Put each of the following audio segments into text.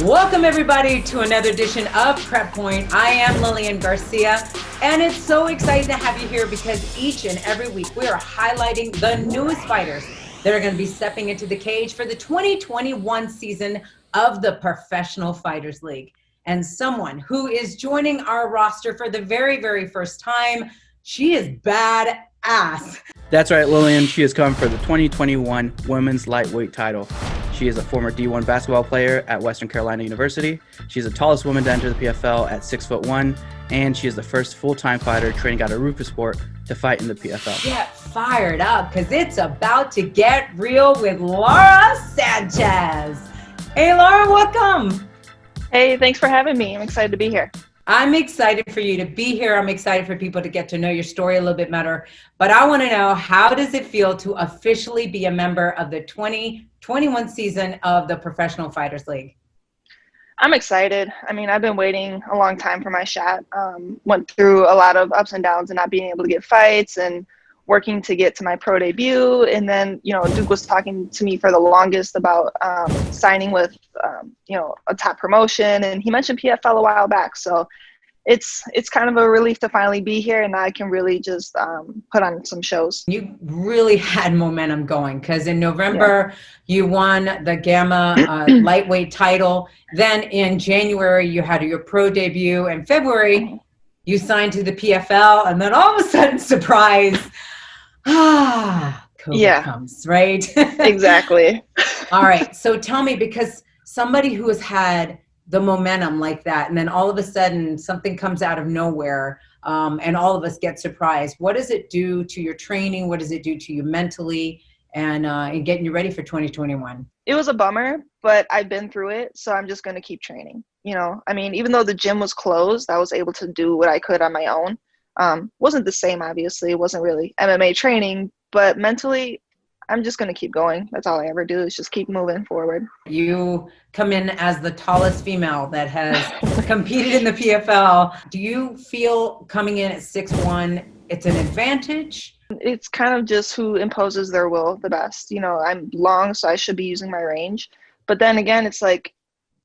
Welcome everybody to another edition of Prep Point. I am Lilian Garcia, and it's so exciting to have you here because each and every week we are highlighting the newest fighters that are going to be stepping into the cage for the 2021 season of the Professional Fighters League. And someone who is joining our roster for the very, very first time, she is badass. That's right, Lilian. She has come for the 2021 Women's Lightweight title. She is a former D1 basketball player at Western Carolina University. She's the tallest woman to enter the PFL at 6'1", and she is the first full-time fighter training out of Roufusport to fight in the PFL. Get fired up, because it's about to get real with Laura Sanchez. Hey, Laura, welcome. Hey, thanks for having me. I'm excited to be here. I'm excited for you to be here. I'm excited for people to get to know your story a little bit better. But I want to know, how does it feel to officially be a member of the 2021 season of the Professional Fighters League? I'm excited. I mean, I've been waiting a long time for my shot. Went through a lot of ups and downs and not being able to get fights and working to get to my pro debut. And then, Duke was talking to me for the longest about signing with, a top promotion. And he mentioned PFL a while back. So it's kind of a relief to finally be here, and I can really just put on some shows. You really had momentum going, because in November you won the Gamma lightweight title. Then in January you had your pro debut. In February you signed to the PFL, and then all of a sudden, surprise, COVID comes, right? Exactly. All right. So tell me, because somebody who has had the momentum like that, and then all of a sudden something comes out of nowhere, and all of us get surprised. What does it do to your training? What does it do to you mentally and getting you ready for 2021? It was a bummer, but I've been through it, so I'm just going to keep training. Even though the gym was closed, I was able to do what I could on my own. Wasn't the same, obviously. It wasn't really MMA training, but mentally, I'm just going to keep going. That's all I ever do, is just keep moving forward. You come in as the tallest female that has competed in the PFL. Do you feel coming in at 6'1", it's an advantage? It's kind of just who imposes their will the best. I'm long, so I should be using my range. But then again, it's like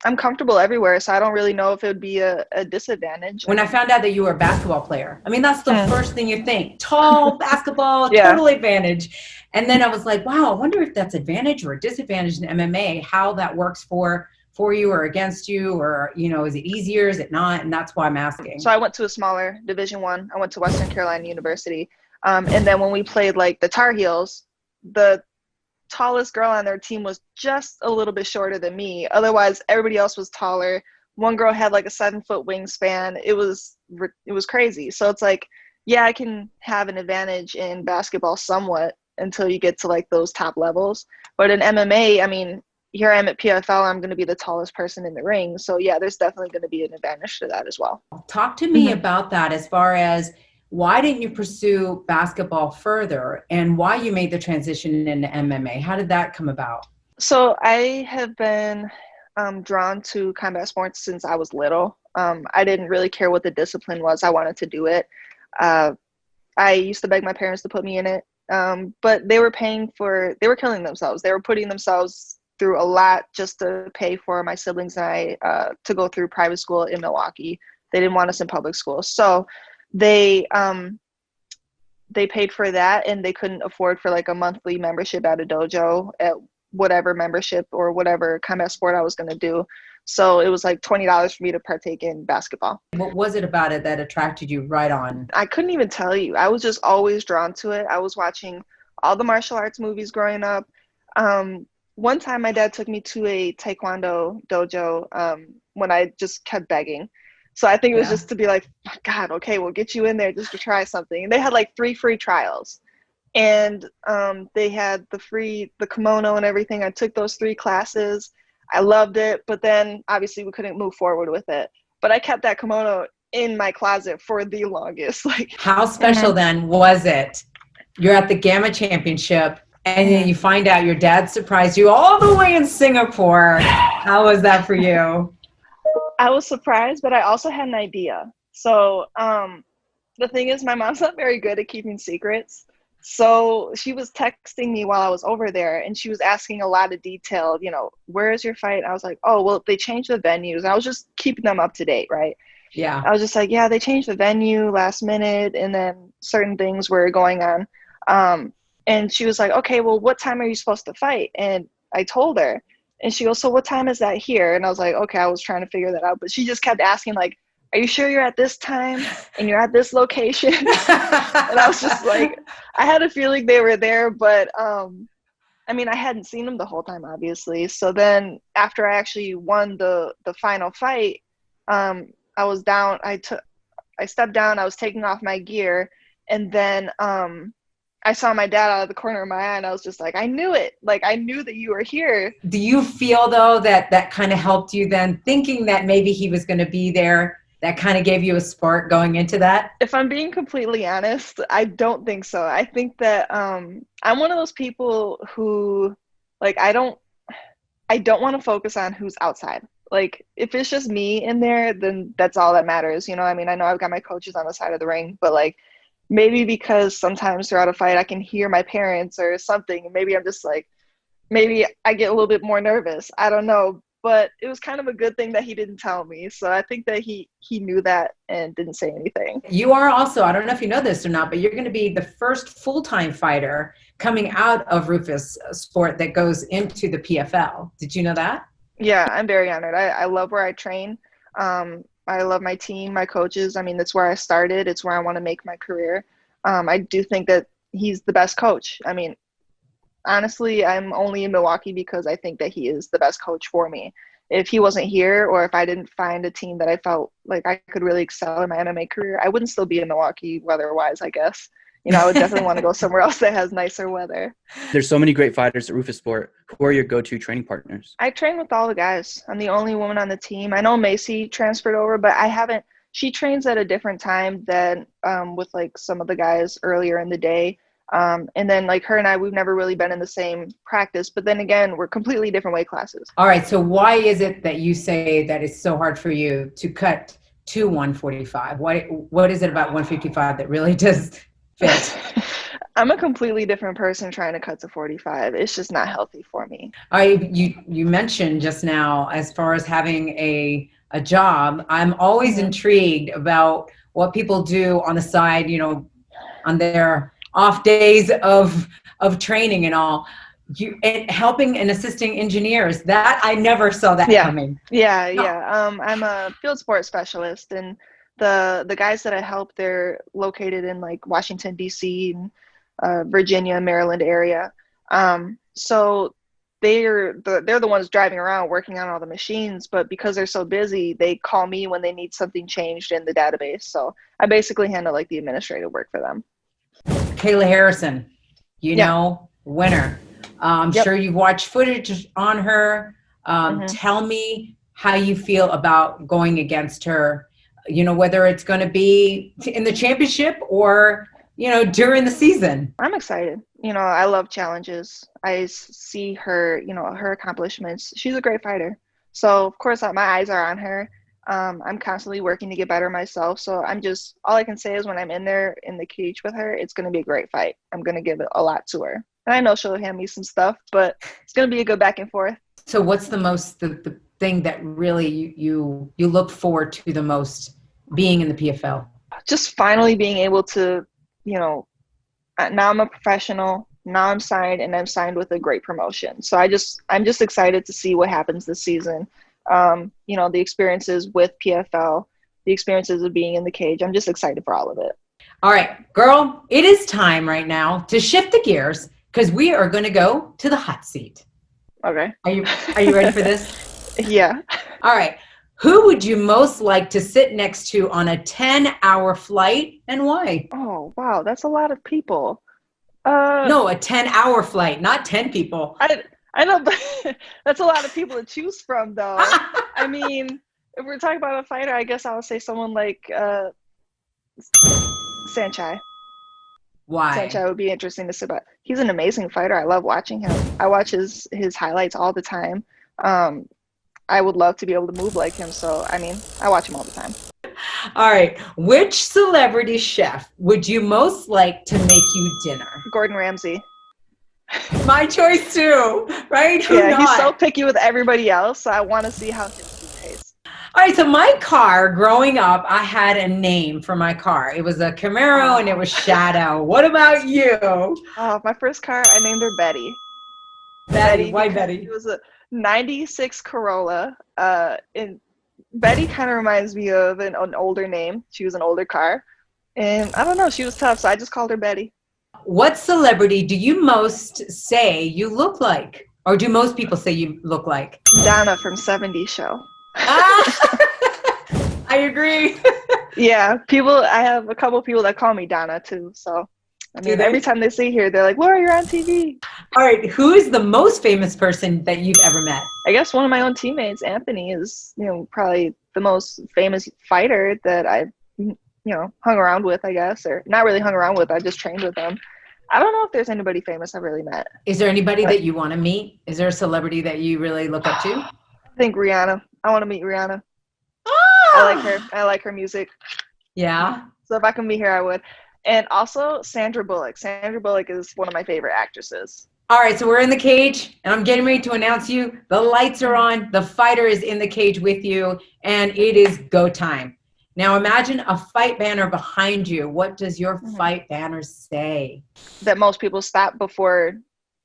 I'm comfortable everywhere, so I don't really know if it would be a disadvantage. When I found out that you were a basketball player, that's the first thing you think. Tall, basketball, total advantage. And then I was like, wow, I wonder if that's advantage or a disadvantage in MMA, how that works for you or against you, or, is it easier, is it not? And that's why I'm asking. So I went to a smaller Division I. I went to Western Carolina University. And then when we played like the Tar Heels, the tallest girl on their team was just a little bit shorter than me. Otherwise, everybody else was taller. One girl had like a 7-foot wingspan. It was crazy. So it's like, yeah, I can have an advantage in basketball somewhat until you get to like those top levels. But in MMA, here I am at PFL, I'm going to be the tallest person in the ring. So yeah, there's definitely going to be an advantage to that as well. Talk to me about that, as far as why didn't you pursue basketball further, and why you made the transition into MMA? How did that come about? So I have been drawn to combat sports since I was little. I didn't really care what the discipline was. I wanted to do it. I used to beg my parents to put me in it, but they were killing themselves. They were putting themselves through a lot just to pay for my siblings and I to go through private school in Milwaukee. They didn't want us in public school. So they paid for that, and they couldn't afford for like a monthly membership at a dojo at whatever membership or whatever combat sport I was going to do. So it was like $20 for me to partake in basketball. What was it about it that attracted you right on? I couldn't even tell you. I was just always drawn to it. I was watching all the martial arts movies growing up. One time my dad took me to a taekwondo dojo when I just kept begging. So I think it was just to be like, God, okay, we'll get you in there just to try something. And they had like 3 free trials. And they had the kimono and everything. I took those 3 classes. I loved it. But then obviously we couldn't move forward with it. But I kept that kimono in my closet for the longest. How special then was it? You're at the Gamma Championship, and then you find out your dad surprised you all the way in Singapore. How was that for you? I was surprised, but I also had an idea. So the thing is, my mom's not very good at keeping secrets. So she was texting me while I was over there, and she was asking a lot of detail, where is your fight? I was like, oh, well, they changed the venues. And I was just keeping them up to date, right? Yeah. I was just like, yeah, they changed the venue last minute, and then certain things were going on. And she was like, okay, well, what time are you supposed to fight? And I told her, and she goes, so what time is that here? And I was like, okay, I was trying to figure that out. But she just kept asking, like, are you sure you're at this time and you're at this location? And I was just like, I had a feeling they were there, but I mean, I hadn't seen them the whole time, obviously. So then after I actually won the final fight, I was down. I stepped down. I was taking off my gear, and then I saw my dad out of the corner of my eye, and I was just like, I knew it. Like, I knew that you were here. Do you feel, though, that kind of helped you then, thinking that maybe he was going to be there? That kind of gave you a spark going into that? If I'm being completely honest, I don't think so. I think that I'm one of those people who, like, I don't want to focus on who's outside. Like, if it's just me in there, then that's all that matters. I mean, I know I've got my coaches on the side of the ring, but like, maybe because sometimes throughout a fight I can hear my parents or something, and maybe I'm just like, maybe I get a little bit more nervous. I don't know. But it was kind of a good thing that he didn't tell me. So I think that he knew that and didn't say anything. You are also, I don't know if you know this or not, but you're going to be the first full-time fighter coming out of Roufusport that goes into the PFL. Did you know that? Yeah, I'm very honored. I love where I train. I love my team, my coaches. I mean, that's where I started. It's where I want to make my career. I do think that he's the best coach. I mean, honestly, I'm only in Milwaukee because I think that he is the best coach for me. If he wasn't here, or if I didn't find a team that I felt like I could really excel in my MMA career, I wouldn't still be in Milwaukee weather-wise, I guess. I would definitely want to go somewhere else that has nicer weather. There's so many great fighters at Roufusport. Who are your go-to training partners? I train with all the guys. I'm the only woman on the team. I know Macy transferred over, but I haven't. She trains at a different time than with like some of the guys earlier in the day. And then like her and I, we've never really been in the same practice, but then again, we're completely different weight classes. All right. So why is it that you say that it's so hard for you to cut to 145? What is it about 155 that really does fit? I'm a completely different person trying to cut to 45. It's just not healthy for me. You mentioned just now, as far as having a job, I'm always intrigued about what people do on the side, on their off days of training and all. And helping and assisting engineers, that I never saw that coming. Yeah. I'm a field sports specialist, and the guys that I help, they're located in like Washington, D.C. and Virginia, Maryland area. So they're the ones driving around working on all the machines, but because they're so busy, they call me when they need something changed in the database. So I basically handle like the administrative work for them. Kayla Harrison, winner. I'm sure you've watched footage on her. Tell me how you feel about going against her, whether it's going to be in the championship or, during the season. I'm excited. I love challenges. I see her, her accomplishments. She's a great fighter. So of course my eyes are on her. I'm constantly working to get better myself. So all I can say is when I'm in there in the cage with her, it's going to be a great fight. I'm going to give it a lot to her. And I know she'll hand me some stuff, but it's going to be a good back and forth. So what's the thing that really you look forward to the most being in the PFL? Just finally being able to, now I'm a professional. Now I'm signed, and I'm signed with a great promotion. So I'm just excited to see what happens this season. The experiences with PFL, the experiences of being in the cage. I'm just excited for all of it. All right, girl, it is time right now to shift the gears because we are going to go to the hot seat. Okay. Are you ready for this? Yeah. All right. Who would you most like to sit next to on a 10-hour flight and why? Oh, wow. That's a lot of people. No, a 10-hour flight, not 10 people. I know, but that's a lot of people to choose from, though. I mean, if we're talking about a fighter, I guess I would say someone like Sanchez. Why? Sanchez would be interesting to see, but he's an amazing fighter. I love watching him. I watch his highlights all the time. I would love to be able to move like him. So, I mean, I watch him all the time. All right. Which celebrity chef would you most like to make you dinner? Gordon Ramsay. My choice too, right? Who Yeah, not? he's so picky with everybody else, so I want to see how his food tastes. All right, so my car growing up, I had a name for my car. It was a Camaro and it was Shadow. What about you? Oh, my first car, I named her Betty. Betty, why because Betty? It was a 96 Corolla. And Betty kind of reminds me of an older name. She was an older car. And I don't know, she was tough, so I just called her Betty. What celebrity do you most say you look like? Or do most people say you look like? Donna from 70s Show. I agree. Yeah, I have a couple people that call me Donna too. So, I mean, they? every time they see her, they're like, Laura, you're on TV. All right, who is the most famous person that you've ever met? I guess one of my own teammates, Anthony, is, probably the most famous fighter that I've, hung around with, I guess, or not really hung around with. I just trained with him. I don't know if there's anybody famous I've really met. Is there anybody that you want to meet? Is there a celebrity that you really look up to? I think Rihanna. I want to meet Rihanna. Oh! I like her. I like her music. Yeah. So if I can meet her, I would. And also Sandra Bullock. Sandra Bullock is one of my favorite actresses. All right, so we're in the cage, and I'm getting ready to announce you. The lights are on. The fighter is in the cage with you, and it is go time. Now imagine a fight banner behind you. What does your fight banner say? That most people stop before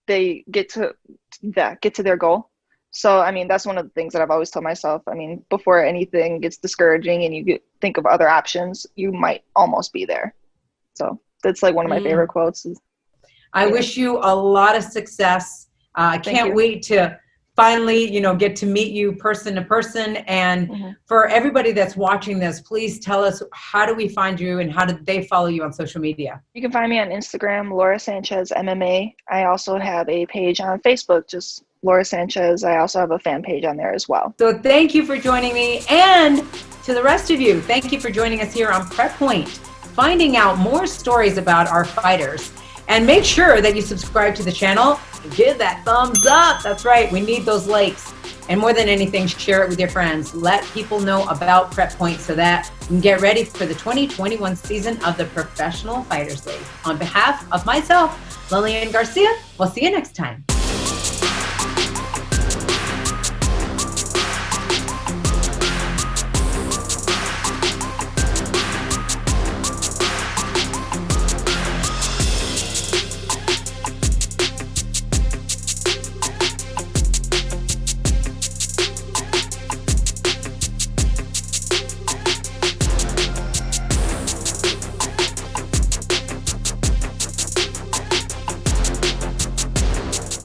they get to their goal. So, I mean, that's one of the things that I've always told myself. I mean, before anything gets discouraging and you think of other options, you might almost be there. So that's like one of my favorite quotes. I wish you a lot of success. I can't wait to finally, get to meet you person to person. And for everybody that's watching this, please tell us, how do we find you and how do they follow you on social media? You can find me on Instagram, Laura Sanchez MMA. I also have a page on Facebook, just Laura Sanchez. I also have a fan page on there as well. So thank you for joining me. And to the rest of you, thank you for joining us here on Prep Point, finding out more stories about our fighters. And make sure that you subscribe to the channel and give that thumbs up. That's right, we need those likes. And more than anything, share it with your friends. Let people know about Prep Point so that we can get ready for the 2021 season of the Professional Fighters League. On behalf of myself, Lilian Garcia, we'll see you next time.